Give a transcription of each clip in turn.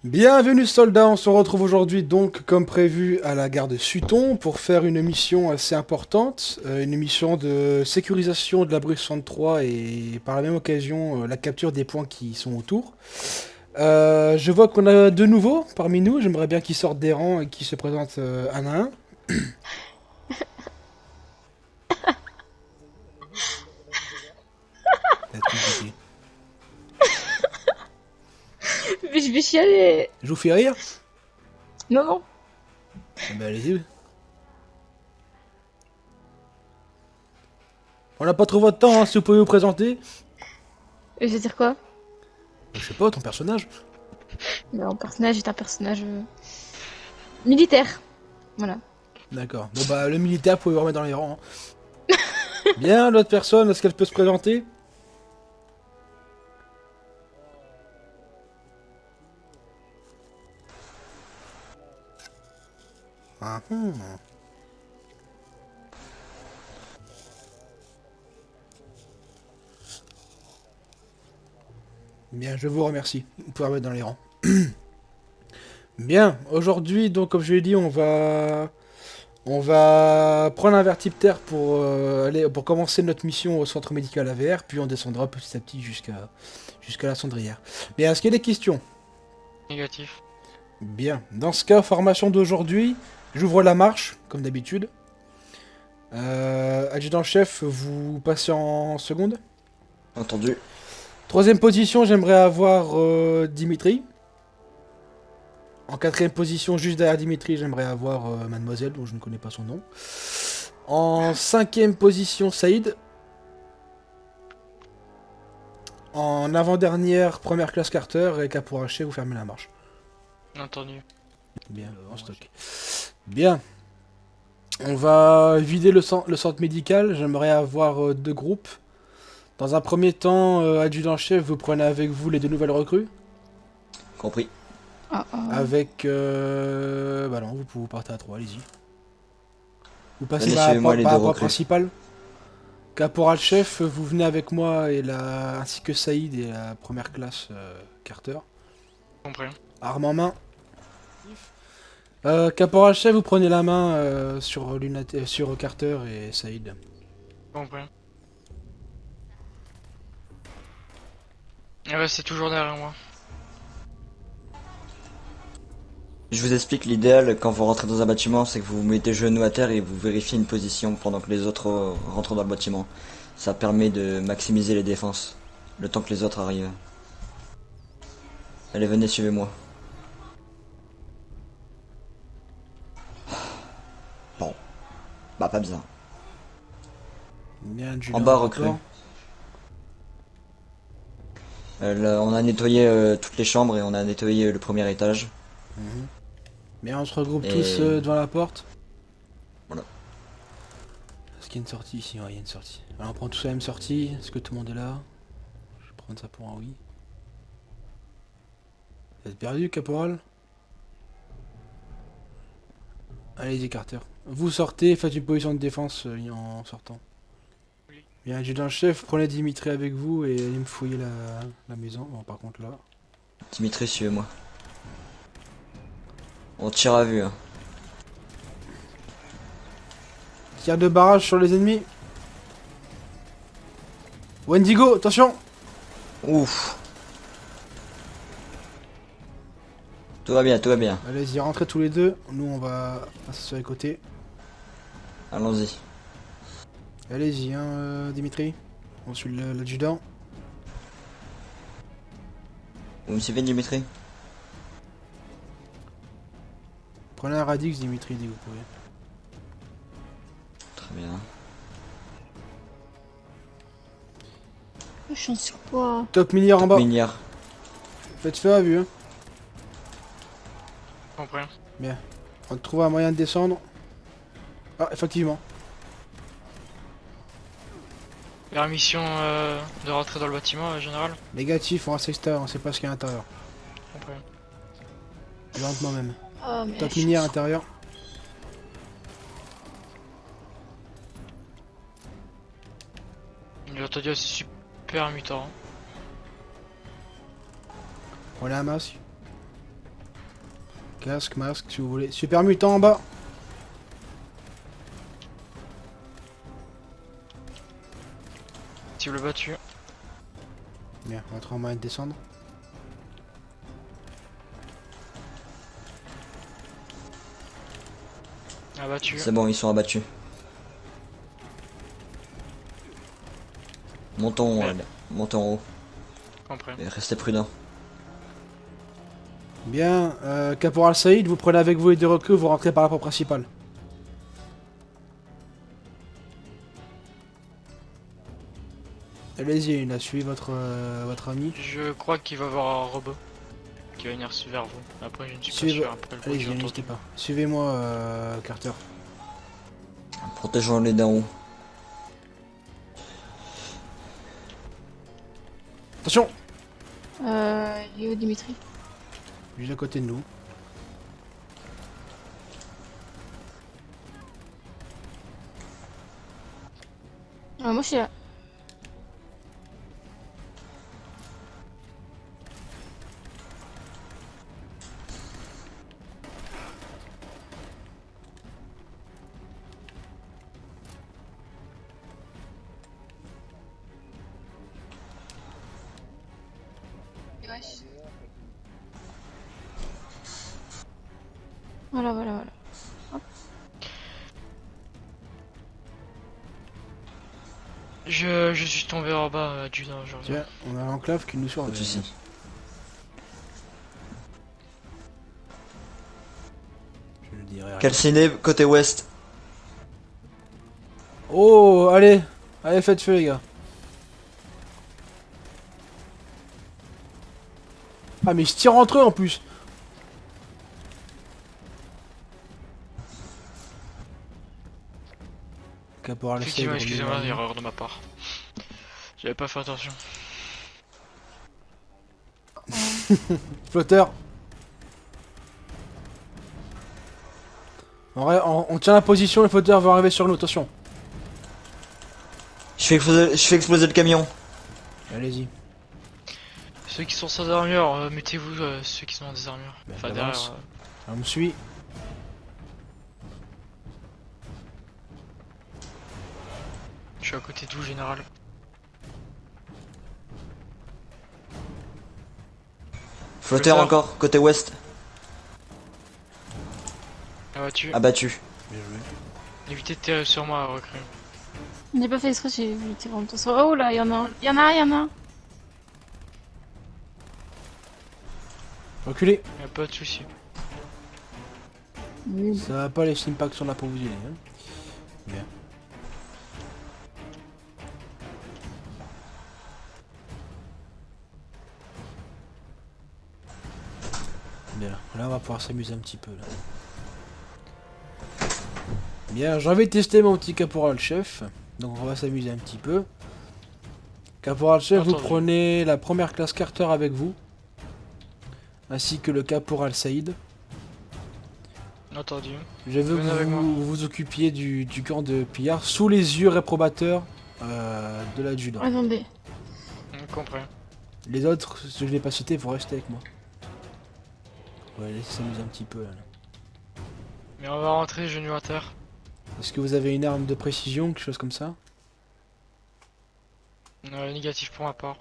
Bienvenue soldats, on se retrouve aujourd'hui donc comme prévu à la gare de Sutton pour faire une mission assez importante, une mission de sécurisation de la bruit 63 et par la même occasion la capture des points qui sont autour. Je vois qu'on a de nouveaux parmi nous, j'aimerais bien qu'ils sortent des rangs et qu'ils se présentent un à un. Peut-être compliqué. Mais je vais chialer. Je vous fais rire? Non, non. Eh ben allez-y. On n'a pas trop votre temps, hein, si vous pouvez vous présenter. Je veux dire quoi? Je sais pas, ton personnage. Mon personnage est un personnage militaire. Voilà. D'accord. Bon bah le militaire, vous pouvez vous remettre dans les rangs, hein. Bien, l'autre personne, est-ce qu'elle peut se présenter? Ah, Bien, je vous remercie. Vous pouvez remettre dans les rangs. Bien, aujourd'hui, donc comme je l'ai dit, on va prendre un vertiptère pour pour commencer notre mission au centre médical AVR, puis on descendra petit à petit jusqu'à la cendrière. Bien, est-ce qu'il y a des questions? Négatif. Bien, dans ce cas, formation d'aujourd'hui, j'ouvre la marche, comme d'habitude. Adjudant-chef, vous passez en seconde. Entendu. Troisième position, j'aimerais avoir Dimitri. En quatrième position, juste derrière Dimitri, j'aimerais avoir Mademoiselle, dont je ne connais pas son nom. En cinquième position, Saïd. En avant-dernière, première classe Carter, et Caporal Chef, vous fermez la marche. Entendu. Bien, en stock. Bien. On va vider le centre médical. J'aimerais avoir deux groupes. Dans un premier temps, adjudant-chef, vous prenez avec vous les deux nouvelles recrues. Compris. Oh, oh. Avec... Bah non, vous partez à 3, allez-y. Vous passez Allez, par suivez-moi, par les par deux rapport recrues. principal. Caporal chef, vous venez avec moi ainsi que Saïd et la première classe Carter. Compris. Arme en main. Caporal chef, vous prenez la main sur Carter et Saïd. Compris. Ah ouais, c'est toujours derrière moi. Je vous explique l'idéal quand vous rentrez dans un bâtiment, c'est que vous vous mettez genoux à terre et vous vérifiez une position pendant que les autres rentrent dans le bâtiment. Ça permet de maximiser les défenses, le temps que les autres arrivent. Allez, venez, suivez-moi. Bon. Bah, pas bien. Bien, En bas, recrue. Là, on a nettoyé toutes les chambres et on a nettoyé le premier étage. Bien, on se regroupe Et- tous devant la porte. Voilà. Est-ce qu'il y a une sortie ici? Ouais, il y a une sortie. Alors on prend tous la même sortie. Est-ce que tout le monde est là? Je vais prendre ça pour un oui. Vous êtes perdu, caporal? Allez-y, Carter. Vous sortez, faites une position de défense en sortant. Oui. Bien, adjudant-chef, prenez Dimitri avec vous et allez me fouiller la maison. Bon, par contre, là. Dimitri, suivez-moi. On tire à vue, hein. Tir de barrage sur les ennemis. Wendigo, attention! Ouf. Tout va bien, tout va bien. Allez-y, rentrez tous les deux. Nous, on va passer sur les côtés. Allons-y. Allez-y, hein, Dimitri. On suit l'adjudant. Vous me suivez, Dimitri? Prenez un radix, Dimitri, dès que vous pouvez. Très bien. Je suis en surpoids. Top minière en bas. Minière. Faites feu à vue, hein. Compris. Bien. On trouve un moyen de descendre. Ah, effectivement. Permission de rentrer dans le bâtiment, général. Négatif, on reste extérieur, on sait pas ce qu'il y a à l'intérieur. Compris. Lentement même. Oh, mais Top je suis minière en intérieur. J'ai entendu, c'est super mutant. Prenez un masque. Casque, masque, si vous voulez. Super mutant en bas. Cible battu. Bien, on va être en moyen de descendre. Abattu. C'est bon, ils sont abattus. Montons, Merde. montons en haut. Compris. Et restez prudents. Bien, Caporal Saïd, vous prenez avec vous les deux recrues, vous rentrez par la porte principale. Allez-y, il a suivi votre ami. Je crois qu'il va y avoir un robot qui va venir vers vous. Après, je ne suis pas Suivez- sûr. Après, le bruit que Allez-y, j'ai entendu. n'hésitez pas. Suivez-moi, Carter. Protégeons-les d'en haut. Attention! Il est où Dimitri? Juste à côté de nous. Moi je suis là. Wesh. Voilà, voilà, voilà. Je suis tombé en bas du nord aujourd'hui. Tiens, on a l'enclave qui nous Pas surveille. de soucis. Je le dirai rien. Calciné, côté ouest. Oh, allez! Allez, faites feu, les gars. Ah, mais ils se tirent entre eux en plus. Caporal Effectivement, Saïd, excusez-moi, revenez vers nous. erreur de ma part. J'avais pas fait attention. Flotteur. On tient la position, le flotteur va arriver sur nous, attention. Je fais exploser le camion. Allez-y. Ceux qui sont sans armure, mettez-vous ceux qui sont dans des armures. Ben, Enfin, j'avance. derrière. On me suit. Je suis à côté de vous, général. Flotteur Flotteur. encore, côté ouest. Abattu. Abattu. Bien joué. Évitez de tirer sur moi, recrue. J'ai pas fait exprès, j'ai vu tes vraiment sur. Oh là, y'en a un. Y'en a un, y'en a un. Reculez. Y'a pas de soucis. Oui. Ça va pas, les Stimpaks sont là pour vous aider. Hein. Bien. Bien, là on va pouvoir s'amuser un petit peu là. Bien, j'ai envie de tester mon petit caporal chef. Donc on va s'amuser un petit peu. Caporal chef, vous Entendu. prenez la première classe Carter avec vous. Ainsi que le caporal Saïd. Entendu. Je veux que Venez avec moi. vous vous occupiez du camp de pillard sous les yeux réprobateurs de l'adjudant. Attendez. Compris. Les autres, ceux que je n'ai pas cités, vous restez avec moi. On va laisser s'amuser un petit peu là. Mais on va rentrer genoux à terre. Est-ce que vous avez une arme de précision, quelque chose comme ça? Négatif pour ma part.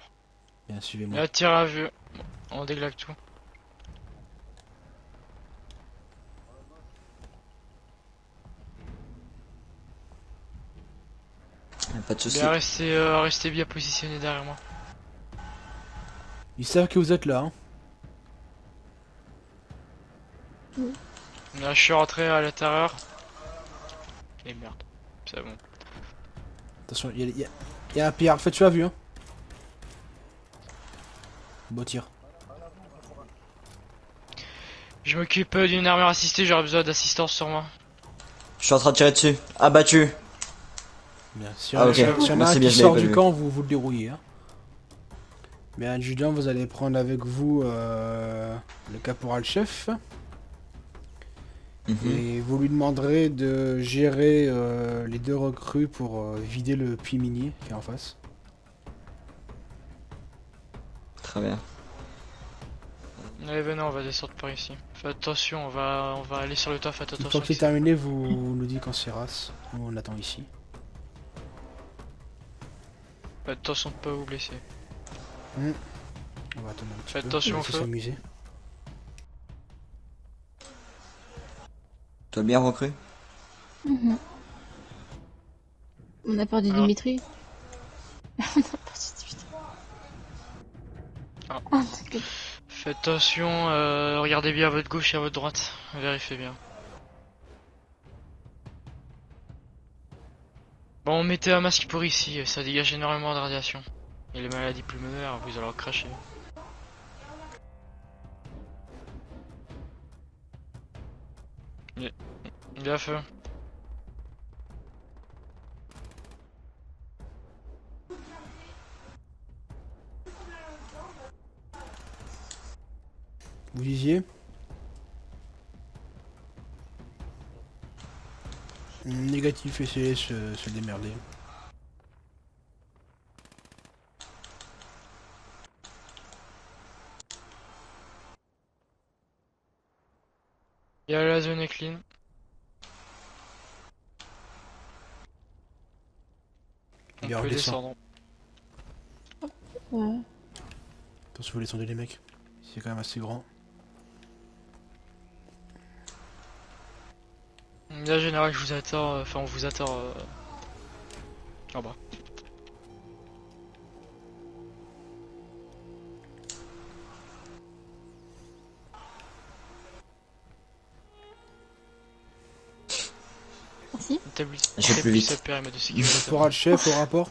Bien, suivez-moi. Là, tir à vue. On déglaque tout. Pas de soucis. Bien, restez bien positionné derrière moi. Ils savent que vous êtes là. Hein. Là, je suis rentré à l'intérieur. Et merde. C'est bon. Attention, il y a un pillard. Faites tu as vu. Hein. Beau tir. Je m'occupe d'une armure assistée, j'aurais besoin d'assistance sur moi. Je suis en train de tirer dessus. Abattu. Bien. Si Ah, ok. si y en a un Merci bien, qui je l'avais sort pas du vu. camp, vous le dérouillez. Hein. Bien, adjudant, vous allez prendre avec vous le caporal chef. Mhm. Et vous lui demanderez de gérer les deux recrues pour vider le puits minier qui est en face. Très bien. Allez, venez, on va descendre par ici. Faites attention, on va aller sur le toit, faites Une attention. fois que c'est terminé, vous nous dites quand c'est race. Nous on attend ici. Faites attention de pas vous blesser. On va attendre un petit Faites peu. attention On au va feu. s'amuser. Toi bien recru? Mhm. On a perdu Alors. Dimitri. On a perdu Dimitri. Ah. Ah, t'inquiète. Faites attention, regardez bien à votre gauche et à votre droite. Vérifiez bien. Bon, mettez un masque pour ici, ça dégage énormément de radiation. Et les maladies pulmonaires, vous allez en cracher. Bien fait. Vous disiez? Négatif, essayez de se démerder. Et la zone est clean. On Bien, peut redescend. descendre. Ouais. Attention, vous descendez les mecs. C'est quand même assez grand. Là, général, je vous attends, enfin, on vous attend en bas. Merci. Je vais plus vite. le périmètre de sécurité. Caporal chef, au rapport.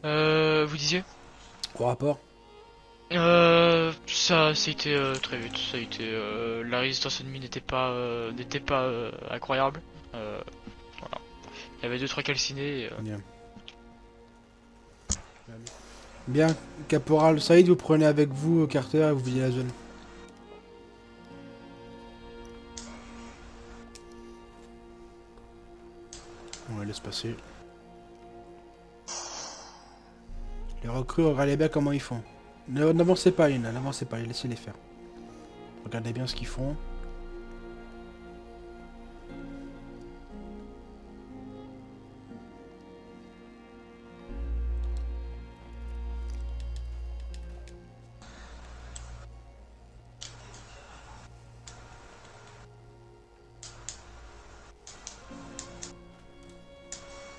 Vous disiez? Au rapport. Ça a été très vite. Ça a été, la résistance ennemie n'était pas incroyable. Voilà. Il y avait 2-3 calcinés. Bien. Bien, Caporal Saïd, vous prenez avec vous Carter et vous videz la zone. On la laisse passer. Les recrues, regardez bien comment ils font. N'avancez pas, Lina, n'avancez pas, laissez-les faire. Regardez bien ce qu'ils font.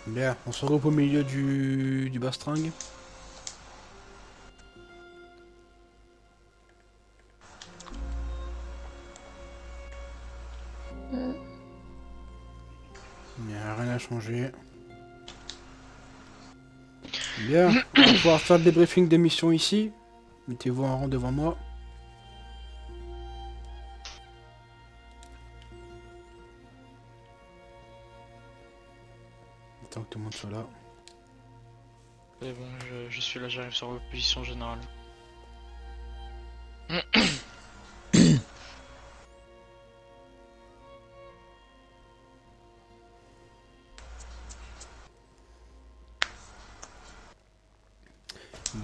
Bien, on se regroupe au milieu du bastringue. Il n'y a rien à changer. Bien, on va pouvoir faire le débriefing des missions ici. Mettez-vous en rang devant moi. Attends que tout le monde soit là. C'est bon, je suis là, j'arrive sur votre position générale.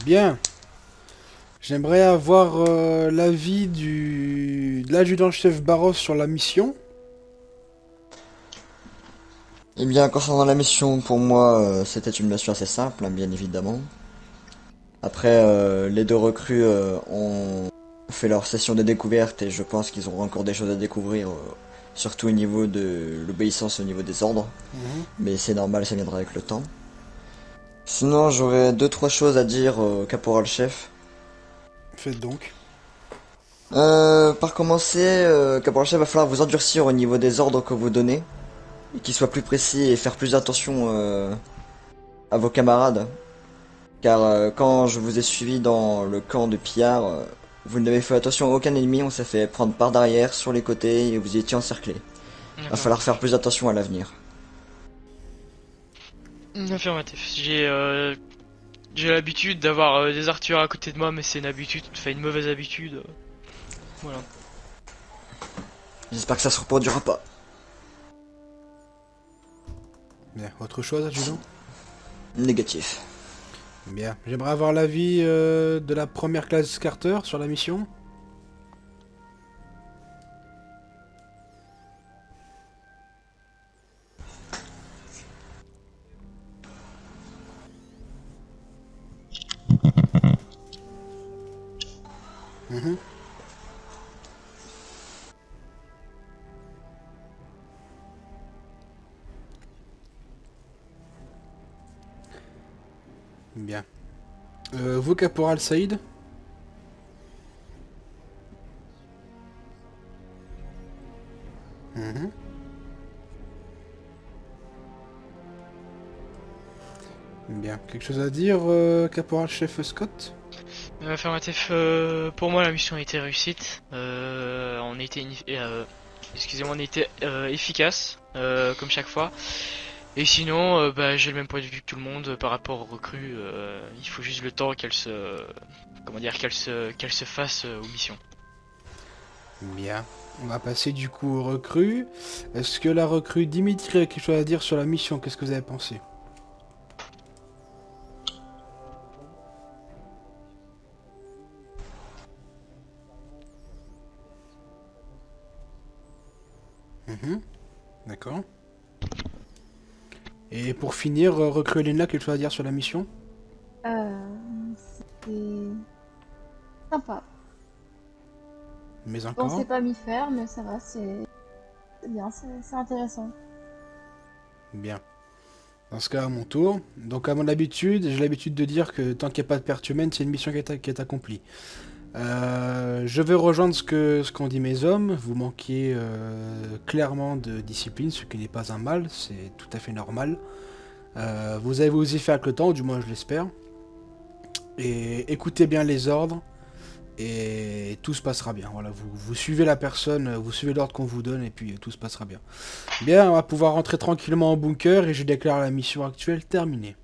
Bien. J'aimerais avoir l'avis de l'adjudant-chef Barros sur la mission. Eh bien, concernant la mission, pour moi, c'était une mission assez simple, hein, bien évidemment. Après, les deux recrues ont fait leur session de découverte et je pense qu'ils auront encore des choses à découvrir, surtout au niveau de l'obéissance, au niveau des ordres. Mais c'est normal, ça viendra avec le temps. Sinon, j'aurais 2-3 choses à dire au caporal-chef. Faites donc. Par commencer, caporal-chef, va falloir vous endurcir au niveau des ordres que vous donnez. Et qu'ils soient plus précis et faire plus attention à vos camarades. Car quand je vous ai suivi dans le camp de pillards, vous n'avez fait attention à aucun ennemi, on s'est fait prendre par derrière, sur les côtés, et vous étiez encerclés. Va falloir faire plus attention à l'avenir. Affirmatif. J'ai l'habitude d'avoir des artilleurs à côté de moi, mais c'est une habitude, enfin une mauvaise habitude. Voilà. J'espère que ça se reproduira pas. Bien, autre chose, adjudant? Négatif. Bien. J'aimerais avoir l'avis de la première classe Carter sur la mission. Mhm. Bien. Vous, Caporal Saïd? Mhm. Bien. Quelque chose à dire, Caporal Chef Scott? Affirmatif, pour moi la mission a été réussite. Excusez-moi, on a été efficace, comme chaque fois. Et sinon, bah, j'ai le même point de vue que tout le monde par rapport aux recrues. Il faut juste le temps comment dire, qu'elles se fassent aux missions. Bien. On va passer du coup aux recrues. Est-ce que la recrue Dimitri a quelque chose à dire sur la mission? Qu'est-ce que vous avez pensé? Mhm. D'accord. Et pour finir, recrue Elena, quelque chose à dire sur la mission? C'était sympa. Mais On encore? s'est pas mis faire, mais ça va, c'est bien, c'est intéressant. Bien. Dans ce cas, à mon tour. Donc, à mon habitude, j'ai l'habitude de dire que tant qu'il n'y a pas de perte humaine, c'est une mission qui est accomplie. Je vais rejoindre ce qu'ont dit mes hommes. Vous manquiez clairement de discipline, ce qui n'est pas un mal, c'est tout à fait normal. Vous avez aussi fait avec le temps, du moins je l'espère. Et écoutez bien les ordres, et tout se passera bien. Voilà, vous suivez la personne, vous suivez l'ordre qu'on vous donne, et puis tout se passera bien. Bien, on va pouvoir rentrer tranquillement en bunker, et je déclare la mission actuelle terminée.